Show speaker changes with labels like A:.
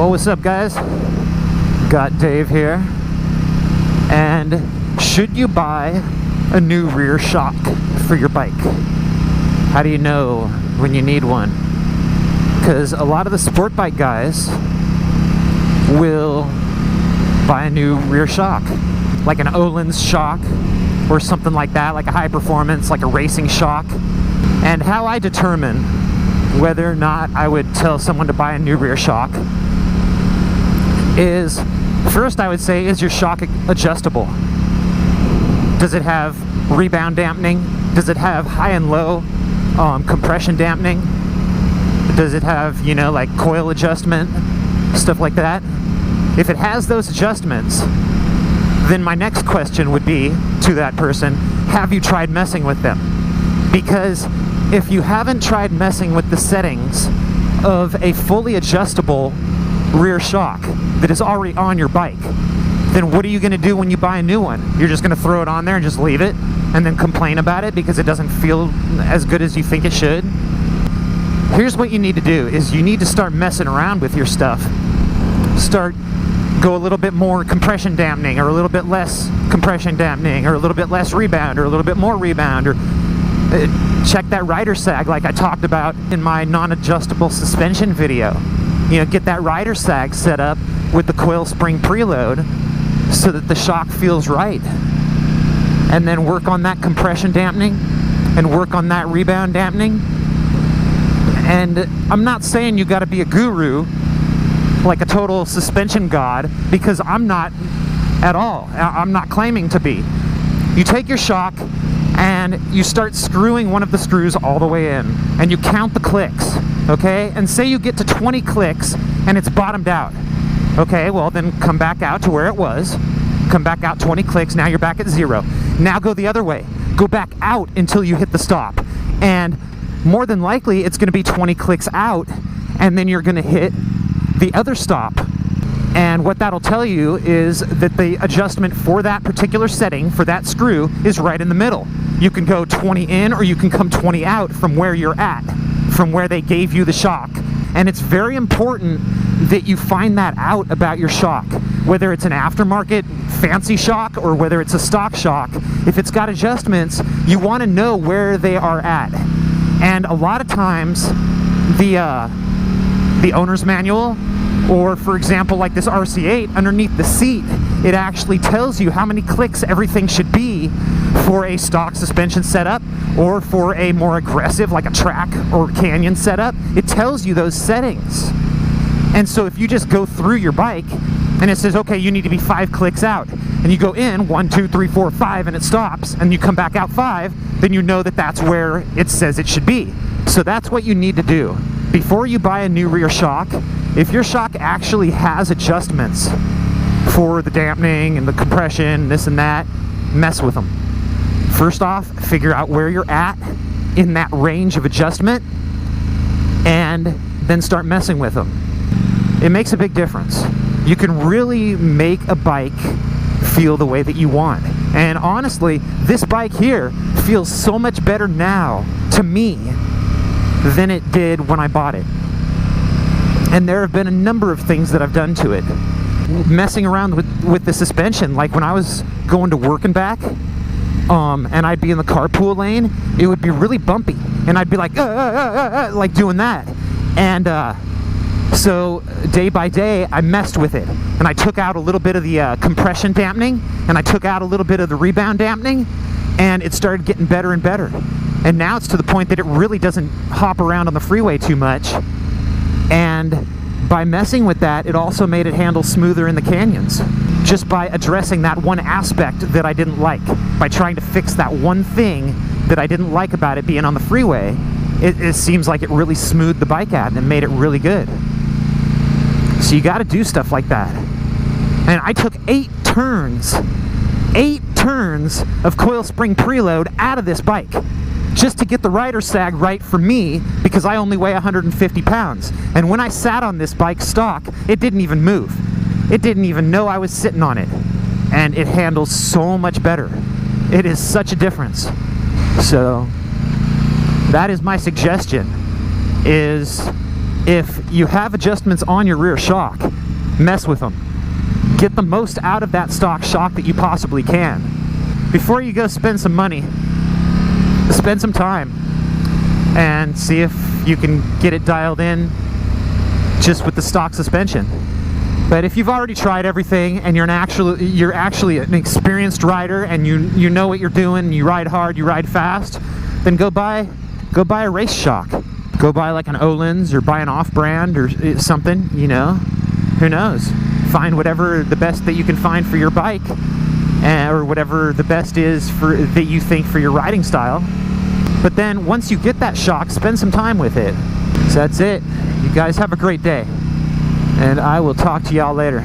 A: Well, what's up, guys? GotDave here. And should you buy a new rear shock for your bike? How do you know when you need one? Because a lot of the sport bike guys will buy a new rear shock, like an Öhlins shock or something like that, like a high performance, like a racing shock. And how I determine whether or not I would tell someone to buy a new rear shock is, first I would say, is your shock adjustable? Does it have rebound dampening? Does it have high and low compression dampening? Does it have, you know, like coil adjustment, stuff like that? If it has those adjustments, then my next question would be to that person, have you tried messing with them? Because if you haven't tried messing with the settings of a fully adjustable rear shock that is already on your bike, then what are you going to do when you buy a new one? You're just going to throw it on there and just leave it and then complain about it because it doesn't feel as good as you think it should? Here's what you need to do, is you need to start messing around with your stuff. Go a little bit more compression dampening, or a little bit less compression dampening, or a little bit less rebound, or a little bit more rebound, or check that rider sag like I talked about in my non-adjustable suspension video. You know, get that rider sag set up with the coil spring preload so that the shock feels right. And then work on that compression dampening and work on that rebound dampening. And I'm not saying you got to be a guru, like a total suspension god, because I'm not at all. I'm not claiming to be. You take your shock and you start screwing one of the screws all the way in, and you count the clicks, okay? And say you get to 20 clicks and it's bottomed out. Okay, well then come back out to where it was. Come back out 20 clicks, now you're back at 0. Now go the other way. Go back out until you hit the stop. And more than likely it's gonna be 20 clicks out, and then you're gonna hit the other stop. And what that'll tell you is that the adjustment for that particular setting, for that screw, is right in the middle. You can go 20 in or you can come 20 out from where you're at, from where they gave you the shock. And it's very important that you find that out about your shock, whether it's an aftermarket fancy shock or whether it's a stock shock. If it's got adjustments, you want to know where they are at. And a lot of times the owner's manual, or for example like this RC8, underneath the seat it actually tells you how many clicks everything should be for a stock suspension setup, or for a more aggressive like a track or canyon setup. It tells you those settings. And so if you just go through your bike and it says, okay, you need to be 5 clicks out, and you go in 1, 2, 3, 4, 5 and it stops, and you come back out 5, then you know that that's where it says it should be. So that's what you need to do before you buy a new rear shock. If your shock actually has adjustments for the dampening and the compression, this and that, mess with them. First off, figure out where you're at in that range of adjustment, and then start messing with them. It makes a big difference. You can really make a bike feel the way that you want. And honestly, this bike here feels so much better now to me than it did when I bought it. And there have been a number of things that I've done to it. Messing around with the suspension, like when I was going to work and back, and I'd be in the carpool lane, it would be really bumpy, and I'd be like doing that. And so day by day I messed with it, and I took out a little bit of the compression dampening, and I took out a little bit of the rebound dampening, and it started getting better and better. And now it's to the point that it really doesn't hop around on the freeway too much. And by messing with that, it also made it handle smoother in the canyons, just by addressing that one aspect that I didn't like. By trying to fix that one thing that I didn't like about it being on the freeway, it seems like it really smoothed the bike out and made it really good. So you got to do stuff like that. And I took 8 turns of coil spring preload out of this bike just to get the rider sag right for me, because I only weigh 150 pounds. And when I sat on this bike stock, it didn't even move. It didn't even know I was sitting on it. And it handles so much better. It is such a difference. So that is my suggestion, is if you have adjustments on your rear shock, mess with them. Get the most out of that stock shock that you possibly can. Before you go spend some money, spend some time and see if you can get it dialed in just with the stock suspension. But if you've already tried everything and you're actually an experienced rider and you know what you're doing, you ride hard, you ride fast, then go buy a race shock. Go buy like an Öhlins or buy an off-brand or something, you know. Who knows? Find whatever the best that you can find for your bike, or whatever the best is that you think for your riding style. But then once you get that shock, spend some time with it. So that's it. You guys have a great day, and I will talk to y'all later.